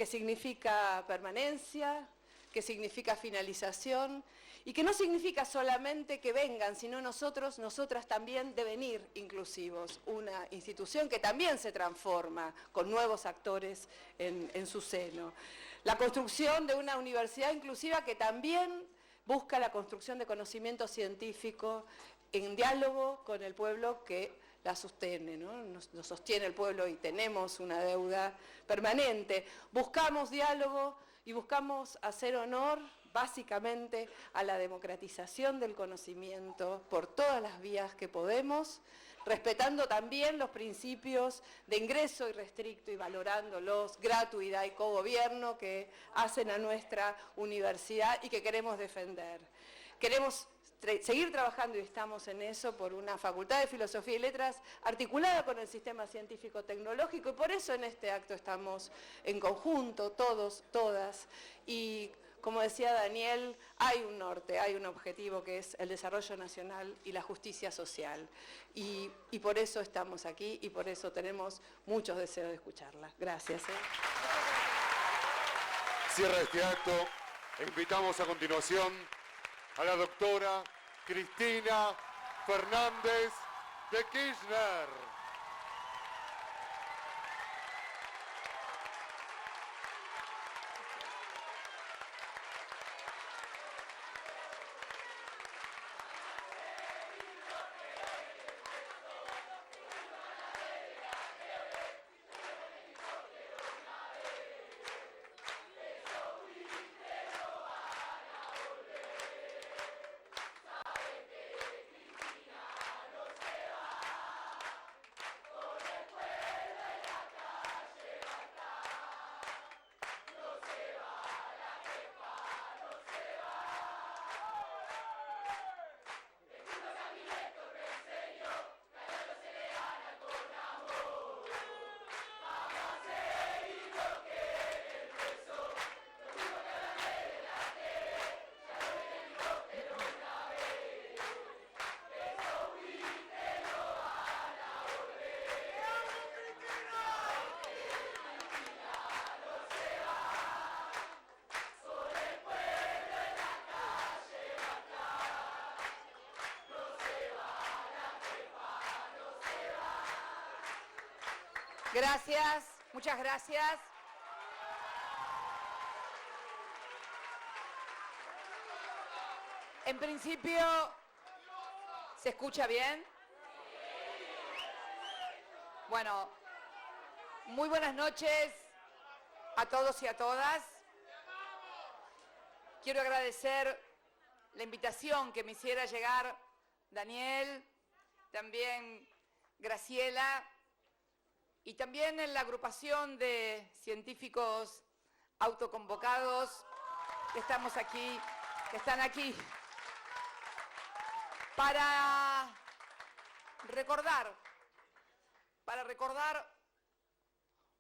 que significa permanencia, que significa finalización y que no significa solamente que vengan, sino nosotros, nosotras también devenir inclusivos, una institución que también se transforma con nuevos actores en su seno. La construcción de una universidad inclusiva que también busca la construcción de conocimiento científico en diálogo con el pueblo que la sostiene, ¿no? Nos sostiene el pueblo y tenemos una deuda permanente. Buscamos diálogo y buscamos hacer honor básicamente a la democratización del conocimiento por todas las vías que podemos, respetando también los principios de ingreso irrestricto y valorándolos, gratuidad y cogobierno que hacen a nuestra universidad y que queremos defender. Queremos seguir trabajando, y estamos en eso, por una Facultad de Filosofía y Letras articulada con el sistema científico-tecnológico, y por eso en este acto estamos en conjunto, todos, todas, y como decía Daniel, hay un norte, hay un objetivo que es el desarrollo nacional y la justicia social, y por eso estamos aquí, y por eso tenemos muchos deseos de escucharla. Gracias. Cierra este acto e invitamos a continuación a la doctora Cristina Fernández de Kirchner. Gracias, muchas gracias. En principio, ¿se escucha bien? Bueno, muy buenas noches a todos y a todas. Quiero agradecer la invitación que me hiciera llegar Daniel, también Graciela, y también en la agrupación de científicos autoconvocados que estamos aquí, que están aquí, para recordar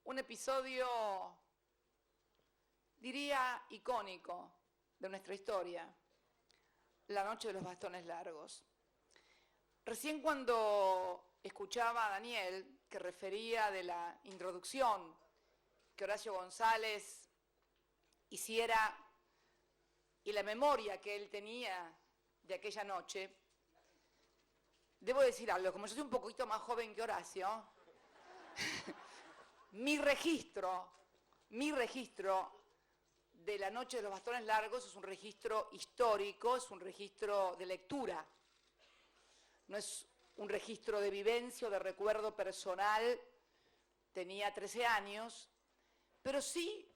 un episodio, diría, icónico de nuestra historia, la noche de los bastones largos. Recién cuando escuchaba a Daniel, que refería de la introducción que Horacio González hiciera y la memoria que él tenía de aquella noche, debo decir algo, como yo soy un poquito más joven que Horacio, mi registro de la noche de los bastones largos es un registro histórico, es un registro de lectura, no es un registro de vivencia o de recuerdo personal. Tenía 13 años, pero sí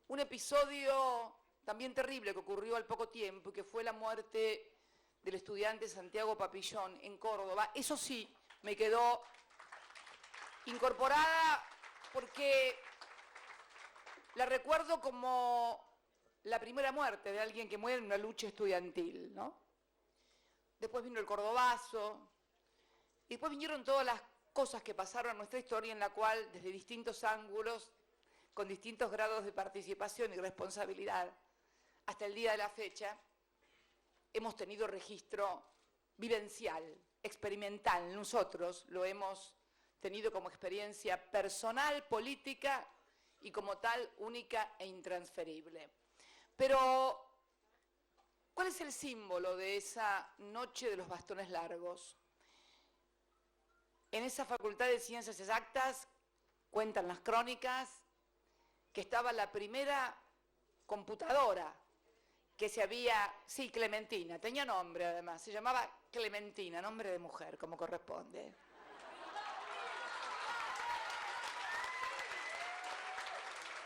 un episodio también terrible que ocurrió al poco tiempo y que fue la muerte del estudiante Santiago Papillón en Córdoba. Eso sí, me quedó incorporada porque la recuerdo como la primera muerte de alguien que muere en una lucha estudiantil, ¿no? Después vino el Cordobazo, y después vinieron todas las cosas que pasaron en nuestra historia, en la cual, desde distintos ángulos, con distintos grados de participación y responsabilidad, hasta el día de la fecha, hemos tenido registro vivencial, experimental. Nosotros lo hemos tenido como experiencia personal, política y como tal única e intransferible. Pero, ¿cuál es el símbolo de esa noche de los bastones largos? En esa Facultad de Ciencias Exactas, cuentan las crónicas, que estaba la primera computadora que se había, sí, Clementina, tenía nombre además, se llamaba Clementina, nombre de mujer, como corresponde.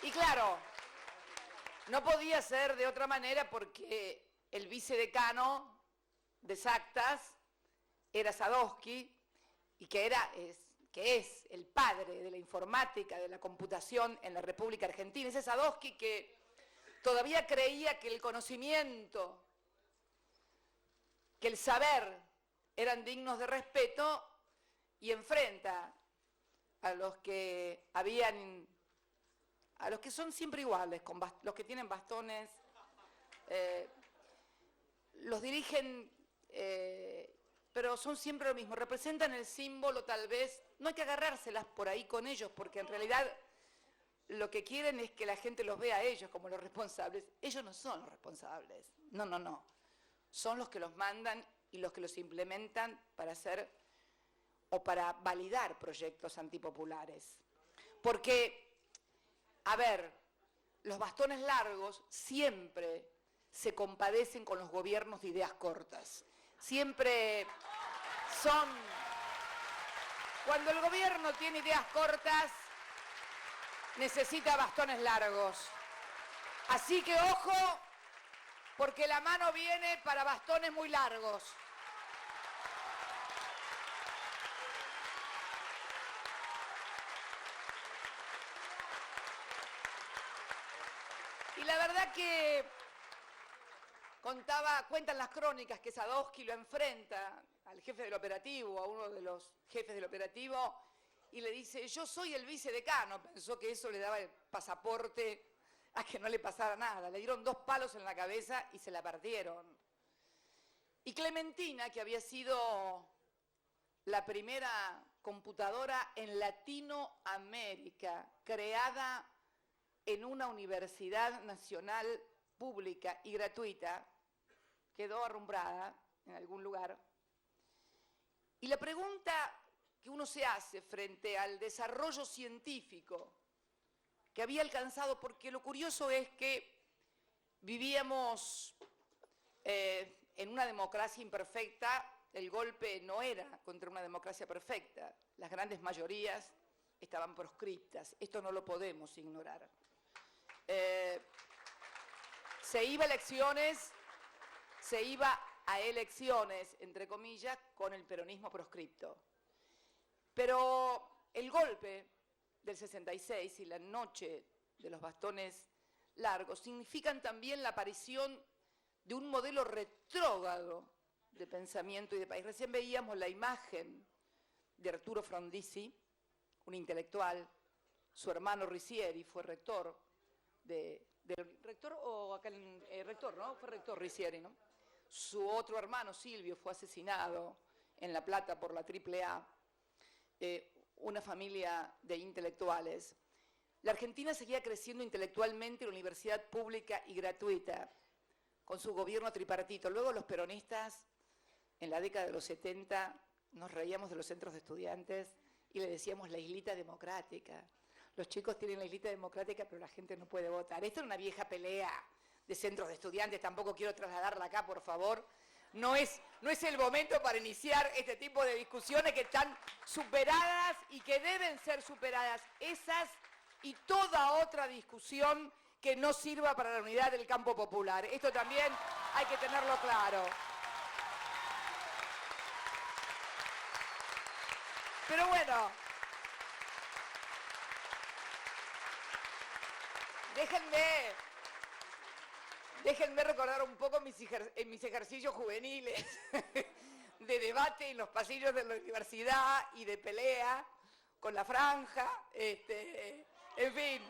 Y claro, no podía ser de otra manera porque el vicedecano de Exactas era Sadowski, y que es el padre de la informática, de la computación en la República Argentina. Ese Sadowski que todavía creía que el conocimiento, que el saber eran dignos de respeto, y enfrenta a los que son siempre iguales, los que tienen bastones, los dirigen, pero son siempre lo mismo, representan el símbolo tal vez, no hay que agarrárselas por ahí con ellos, porque en realidad lo que quieren es que la gente los vea a ellos como los responsables. Ellos no son los responsables, no. Son los que los mandan y los que los implementan para hacer o para validar proyectos antipopulares. Porque, a ver, los bastones largos siempre se compadecen con los gobiernos de ideas cortas. Siempre son... Cuando el gobierno tiene ideas cortas, necesita bastones largos. Así que ojo, porque la mano viene para bastones muy largos. Y la verdad que cuentan las crónicas que Sadowski lo enfrenta al jefe del operativo, a uno de los jefes del operativo, y le dice, yo soy el vicedecano. Pensó que eso le daba el pasaporte a que no le pasara nada. Le dieron 2 palos en la cabeza y se la partieron. Y Clementina, que había sido la primera computadora en Latinoamérica, creada en una universidad nacional pública y gratuita, quedó arrumbrada en algún lugar. Y la pregunta que uno se hace frente al desarrollo científico que había alcanzado, porque lo curioso es que vivíamos en una democracia imperfecta, el golpe no era contra una democracia perfecta, las grandes mayorías estaban proscriptas, esto no lo podemos ignorar. Se iba a elecciones, entre comillas, con el peronismo proscripto. Pero el golpe del 66 y la noche de los bastones largos significan también la aparición de un modelo retrógrado de pensamiento y de país. Recién veíamos la imagen de Arturo Frondizi, un intelectual, su hermano Ricieri fue rector rector, ¿no? Fue rector Ricieri, ¿no? Su otro hermano, Silvio, fue asesinado en La Plata por la AAA. Una familia de intelectuales. La Argentina seguía creciendo intelectualmente en una universidad pública y gratuita, con su gobierno tripartito. Luego los peronistas, en la década de los 70, nos reíamos de los centros de estudiantes y le decíamos la islita democrática. Los chicos tienen la islita democrática, pero la gente no puede votar. Esto era una vieja pelea de centros de estudiantes, tampoco quiero trasladarla acá, por favor. No es el momento para iniciar este tipo de discusiones que están superadas y que deben ser superadas. Esas y toda otra discusión que no sirva para la unidad del campo popular. Esto también hay que tenerlo claro. Pero bueno, déjenme recordar un poco mis ejercicios juveniles de debate en los pasillos de la universidad y de pelea con la franja, en fin.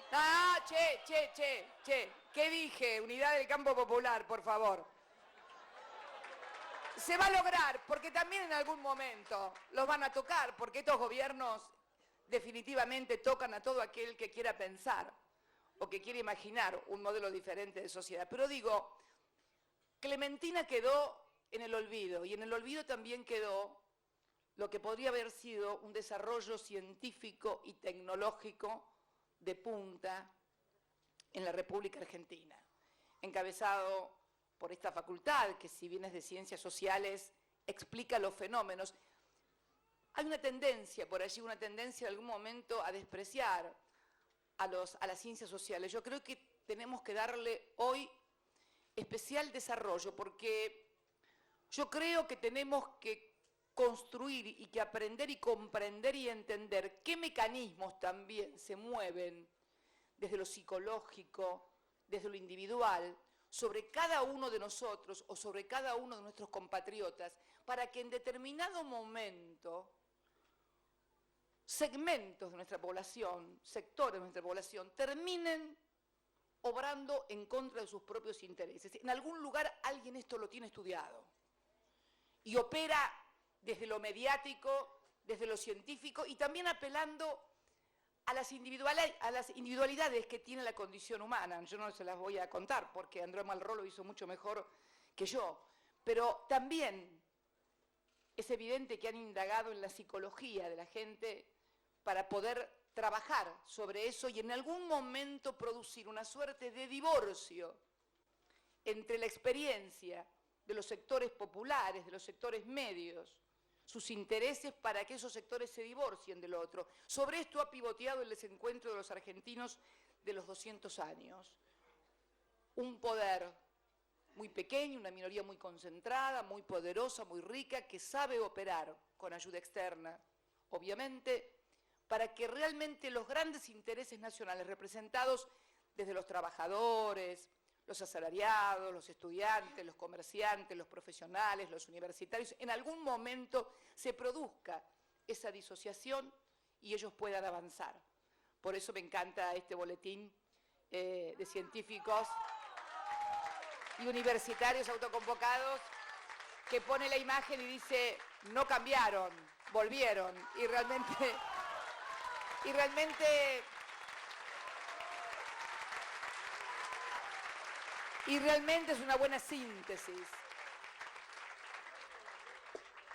¿Qué dije? Unidad del campo popular, por favor. Se va a lograr, porque también en algún momento los van a tocar, porque estos gobiernos definitivamente tocan a todo aquel que quiera pensar. o que quiere imaginar un modelo diferente de sociedad. Pero digo, Clementina quedó en el olvido, y en el olvido también quedó lo que podría haber sido un desarrollo científico y tecnológico de punta en la República Argentina, encabezado por esta facultad, que si bien es de ciencias sociales, explica los fenómenos. Hay una tendencia por allí, una tendencia en algún momento a despreciar a las ciencias sociales. Yo creo que tenemos que darle hoy especial desarrollo, porque yo creo que tenemos que construir y que aprender y comprender y entender qué mecanismos también se mueven desde lo psicológico, desde lo individual, sobre cada uno de nosotros o sobre cada uno de nuestros compatriotas, para que en determinado momento segmentos de nuestra población, sectores de nuestra población, terminen obrando en contra de sus propios intereses. En algún lugar alguien esto lo tiene estudiado y opera desde lo mediático, desde lo científico y también apelando a las individualidades que tiene la condición humana. Yo no se las voy a contar porque Andrés Malraux lo hizo mucho mejor que yo, pero también es evidente que han indagado en la psicología de la gente para poder trabajar sobre eso y en algún momento producir una suerte de divorcio entre la experiencia de los sectores populares, de los sectores medios, sus intereses para que esos sectores se divorcien del otro. Sobre esto ha pivoteado el desencuentro de los argentinos de los 200 años. Un poder muy pequeño, una minoría muy concentrada, muy poderosa, muy rica, que sabe operar con ayuda externa, obviamente, para que realmente los grandes intereses nacionales representados desde los trabajadores, los asalariados, los estudiantes, los comerciantes, los profesionales, los universitarios, en algún momento se produzca esa disociación y ellos puedan avanzar. Por eso me encanta este boletín de científicos y universitarios autoconvocados que pone la imagen y dice, no cambiaron, volvieron, y realmente es una buena síntesis.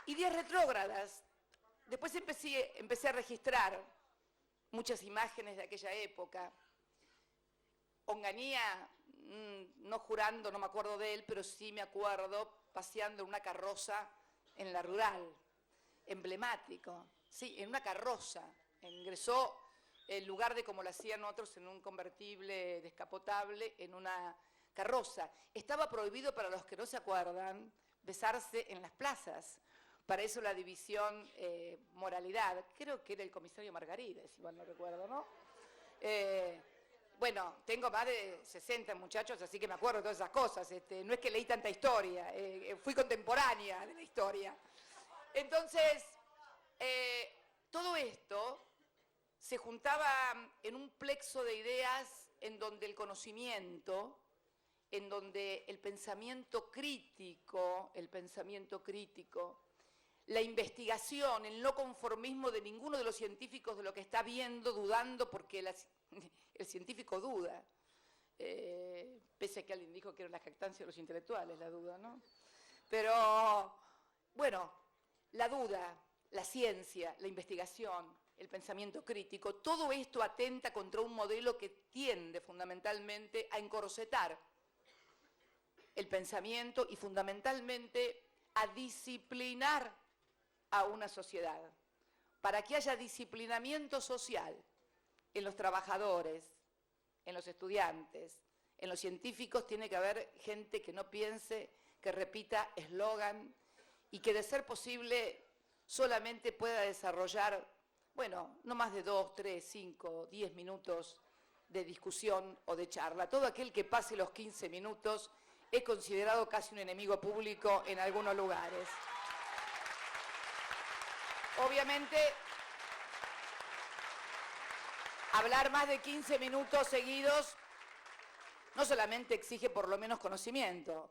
Y días retrógradas. Después empecé a registrar muchas imágenes de aquella época. Onganía, no jurando, no me acuerdo de él, pero sí me acuerdo paseando en una carroza en la rural, emblemático, sí, en una carroza. Ingresó en lugar de como lo hacían otros en un convertible descapotable, en una carroza. Estaba prohibido, para los que no se acuerdan, besarse en las plazas. Para eso la división moralidad, creo que era el comisario Margarides, si mal no recuerdo, ¿no? Bueno, tengo más de 60 muchachos, así que me acuerdo de todas esas cosas. No es que leí tanta historia, fui contemporánea de la historia. Entonces, todo esto se juntaba en un plexo de ideas en donde el conocimiento, en donde el pensamiento crítico, la investigación, el no conformismo de ninguno de los científicos de lo que está viendo, dudando, porque el científico duda, pese a que alguien dijo que era la jactancia de los intelectuales, la duda, ¿no? Pero, bueno, la duda, la ciencia, la investigación, el pensamiento crítico, todo esto atenta contra un modelo que tiende fundamentalmente a encorsetar el pensamiento y fundamentalmente a disciplinar a una sociedad. Para que haya disciplinamiento social en los trabajadores, en los estudiantes, en los científicos, tiene que haber gente que no piense, que repita eslogan y que de ser posible solamente pueda desarrollar, bueno, no más de 2, 3, 5, 10 minutos de discusión o de charla. Todo aquel que pase los 15 minutos es considerado casi un enemigo público en algunos lugares. Obviamente, hablar más de 15 minutos seguidos no solamente exige por lo menos conocimiento,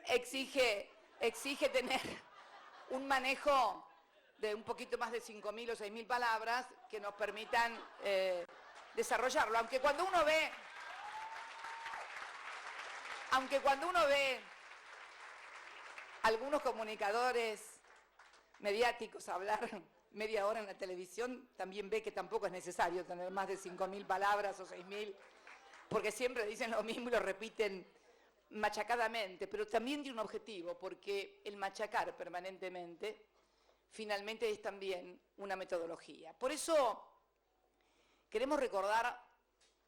exige tener un manejo de un poquito más de 5.000 o 6.000 palabras que nos permitan desarrollarlo. Aunque cuando uno ve algunos comunicadores mediáticos hablar media hora en la televisión, también ve que tampoco es necesario tener más de 5.000 palabras o 6.000, porque siempre dicen lo mismo y lo repiten machacadamente, pero también tiene un objetivo, porque el machacar permanentemente finalmente es también una metodología. Por eso queremos recordar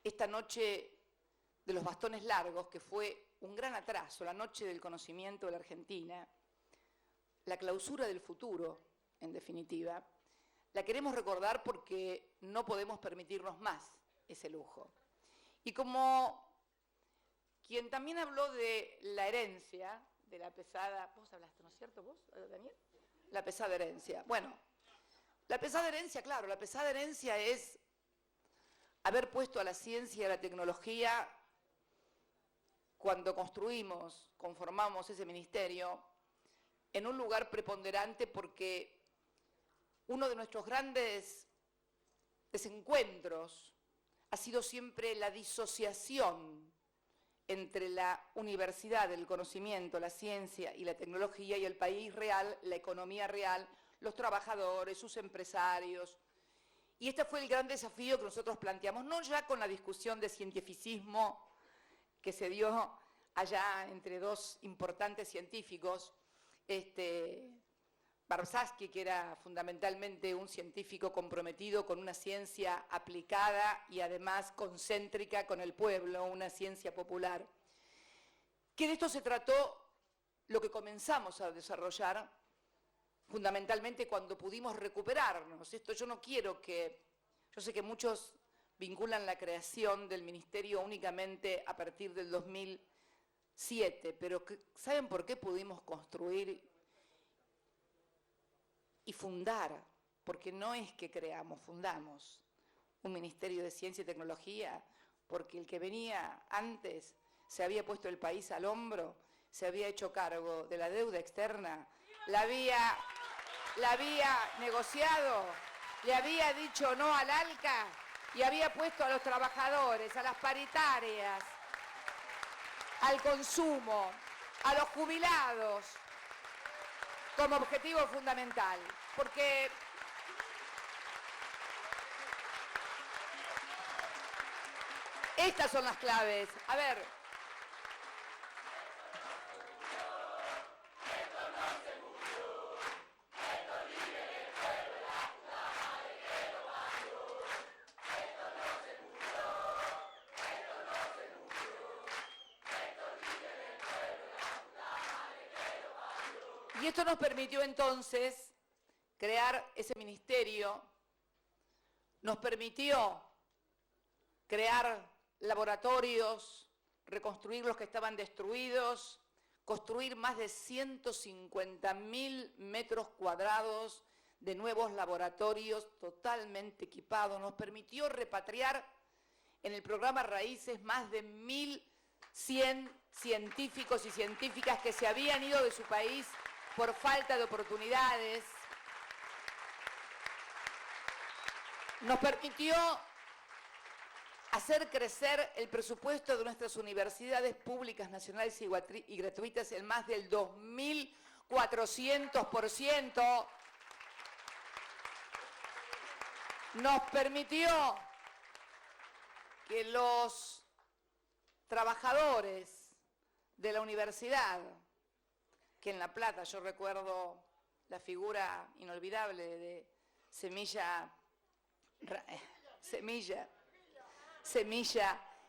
esta noche de los bastones largos, que fue un gran atraso, la noche del conocimiento de la Argentina, la clausura del futuro, en definitiva. La queremos recordar porque no podemos permitirnos más ese lujo. Y como quien también habló de la herencia, de la pesada... ¿Vos hablaste, no es cierto, vos, Daniel? La pesada herencia. Bueno, la pesada herencia, claro, la pesada herencia es haber puesto a la ciencia y a la tecnología, cuando conformamos ese ministerio, en un lugar preponderante, porque uno de nuestros grandes desencuentros ha sido siempre la disociación entre la universidad, el conocimiento, la ciencia y la tecnología y el país real, la economía real, los trabajadores, sus empresarios. Y este fue el gran desafío que nosotros planteamos, no ya con la discusión de cientificismo que se dio allá entre dos importantes científicos, Warshawski, que era fundamentalmente un científico comprometido con una ciencia aplicada y además concéntrica con el pueblo, una ciencia popular. Que de esto se trató lo que comenzamos a desarrollar fundamentalmente cuando pudimos recuperarnos. Esto yo sé que muchos vinculan la creación del ministerio únicamente a partir del 2007, pero ¿saben por qué pudimos construir y fundar? Porque no es que fundamos un Ministerio de Ciencia y Tecnología, porque el que venía antes se había puesto el país al hombro, se había hecho cargo de la deuda externa, la había negociado, le había dicho no al ALCA y había puesto a los trabajadores, a las paritarias, al consumo, a los jubilados, como objetivo fundamental, porque estas son las claves. A ver. Y esto nos permitió entonces crear ese ministerio, nos permitió crear laboratorios, reconstruir los que estaban destruidos, construir más de 150.000 metros cuadrados de nuevos laboratorios totalmente equipados, nos permitió repatriar en el programa Raíces más de 1.100 científicos y científicas que se habían ido de su país por falta de oportunidades. Nos permitió hacer crecer el presupuesto de nuestras universidades públicas, nacionales y gratuitas en más del 2.400%. Nos permitió que los trabajadores de la universidad, que en La Plata yo recuerdo la figura inolvidable de Semilla,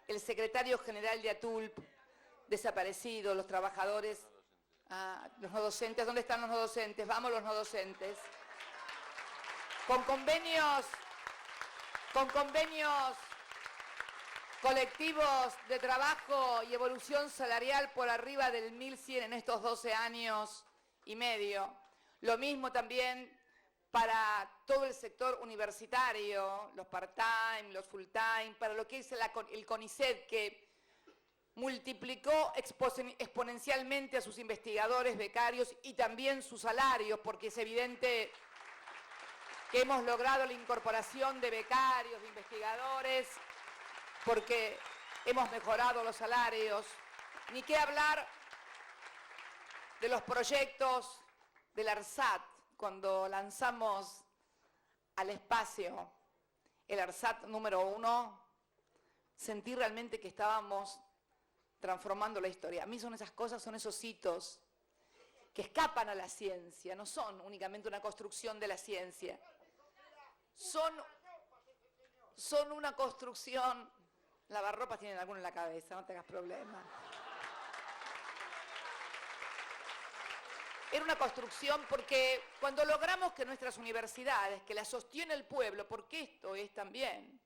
el secretario general de ATULP, desaparecido, los trabajadores, los no docentes, ¿dónde están los no docentes? Vamos los no docentes. Con convenios colectivos de trabajo y evolución salarial por arriba del 1.100 en estos 12 años y medio. Lo mismo también para todo el sector universitario, los part-time, los full-time, para lo que es el CONICET, que multiplicó exponencialmente a sus investigadores, becarios y también sus salarios, porque es evidente que hemos logrado la incorporación de becarios, de investigadores porque hemos mejorado los salarios, ni qué hablar de los proyectos del ARSAT, cuando lanzamos al espacio el ARSAT número 1, sentí realmente que estábamos transformando la historia. A mí son esas cosas, son esos hitos que escapan a la ciencia, no son únicamente una construcción de la ciencia, son una construcción. Lavarropas tienen alguno en la cabeza, no te hagas problema. Era una construcción porque cuando logramos que nuestras universidades, que las sostiene el pueblo, porque esto es también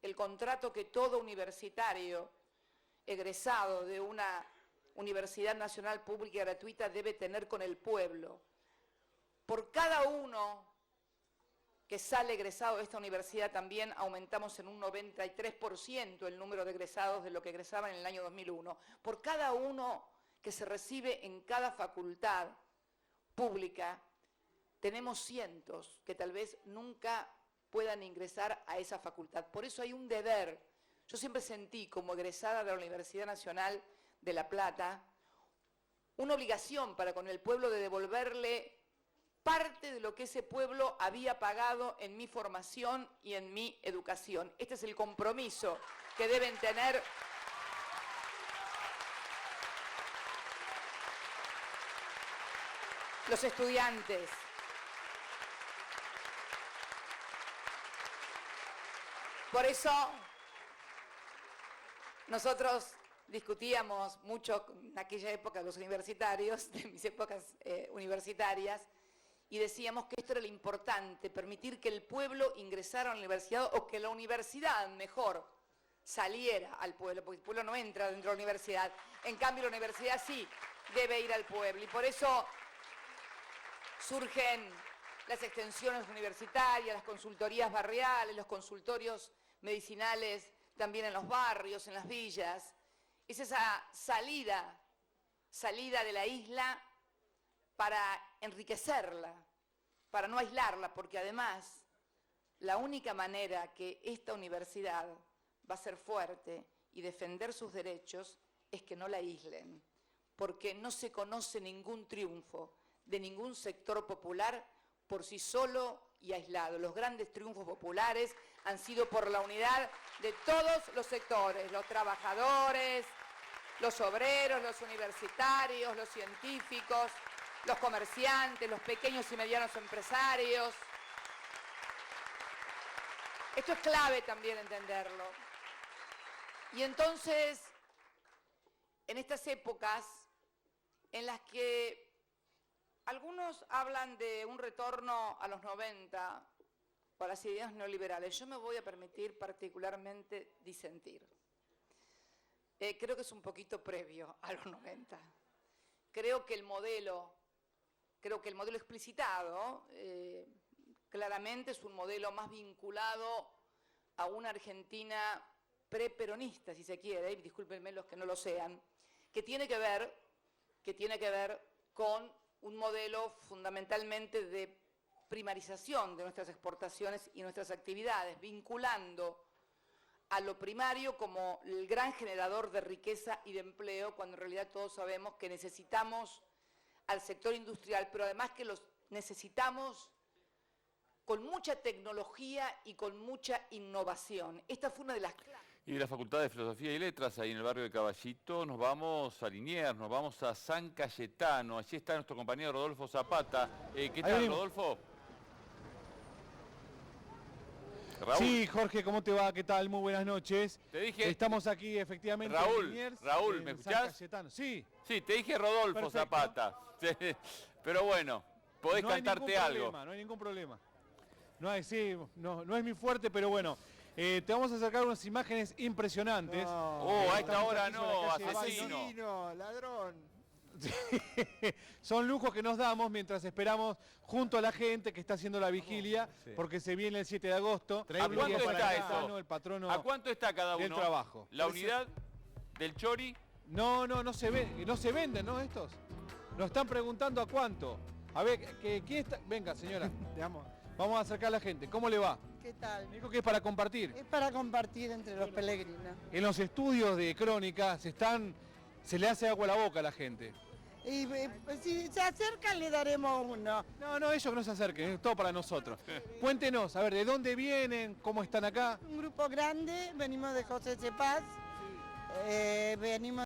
el contrato que todo universitario egresado de una universidad nacional pública y gratuita debe tener con el pueblo. Por cada uno que sale egresado de esta universidad también aumentamos en un 93% el número de egresados de lo que egresaban en el año 2001. Por cada uno que se recibe en cada facultad pública, tenemos cientos que tal vez nunca puedan ingresar a esa facultad. Por eso hay un deber. Yo siempre sentí, como egresada de la Universidad Nacional de La Plata, una obligación para con el pueblo de devolverle parte de lo que ese pueblo había pagado en mi formación y en mi educación. Este es el compromiso que deben tener los estudiantes. Por eso nosotros discutíamos mucho en aquella época los universitarios, de mis épocas universitarias, y decíamos que esto era lo importante, permitir que el pueblo ingresara a la universidad o que la universidad, mejor, saliera al pueblo, porque el pueblo no entra dentro de la universidad. En cambio, la universidad sí debe ir al pueblo. Y por eso surgen las extensiones universitarias, las consultorías barriales, los consultorios medicinales también en los barrios, en las villas. Es esa salida de la isla para enriquecerla, para no aislarla, porque además la única manera que esta universidad va a ser fuerte y defender sus derechos es que no la aíslen, porque no se conoce ningún triunfo de ningún sector popular por sí solo y aislado. Los grandes triunfos populares han sido por la unidad de todos los sectores, los trabajadores, los obreros, los universitarios, los científicos, los comerciantes, los pequeños y medianos empresarios. Esto es clave también entenderlo. Y entonces, en estas épocas en las que algunos hablan de un retorno a los 90 o a las ideas neoliberales, yo me voy a permitir particularmente disentir. Creo que es un poquito previo a los 90. Creo que el modelo explicitado claramente es un modelo más vinculado a una Argentina preperonista, si se quiere, y discúlpenme los que no lo sean, que tiene que ver con un modelo fundamentalmente de primarización de nuestras exportaciones y nuestras actividades, vinculando a lo primario como el gran generador de riqueza y de empleo, cuando en realidad todos sabemos que necesitamos al sector industrial, pero además que los necesitamos con mucha tecnología y con mucha innovación. Esta fue una de las claves. Y de la Facultad de Filosofía y Letras, ahí en el barrio de Caballito, nos vamos a Liniers, nos vamos a San Cayetano. Allí está nuestro compañero Rodolfo Zapata. ¿Qué tal, Rodolfo? Raúl. Sí, Jorge, ¿cómo te va? ¿Qué tal? Muy buenas noches. Te dije... Estamos aquí, efectivamente, Raúl, en Liniers, Raúl, ¿me escuchás? Sí. Sí, te dije Rodolfo. Perfecto. Zapata. Sí, pero bueno, podés cantarte algo. No hay ningún problema. No es mi fuerte, pero bueno. Te vamos a acercar unas imágenes impresionantes. No, a esta hora no, asesino. Ladrón. Son lujos que nos damos mientras esperamos junto a la gente que está haciendo la vigilia, porque se viene el 7 de agosto. ¿A cuánto está eso? El patrono ¿A cuánto está cada uno? Del trabajo. ¿La unidad del Chori? No se venden, ¿no? Estos. Nos están preguntando a cuánto. A ver, ¿quién está? Venga, señora. Vamos a acercar a la gente. ¿Cómo le va? ¿Qué tal? Me dijo que es para compartir. Es para compartir entre los peregrinos. En los estudios de Crónica se le hace agua a la boca a la gente. Y pues, si se acercan le daremos uno. No, ellos que no se acerquen, es todo para nosotros. Cuéntenos, a ver, ¿de dónde vienen? ¿Cómo están acá? Un grupo grande, venimos de José Cepaz, venimos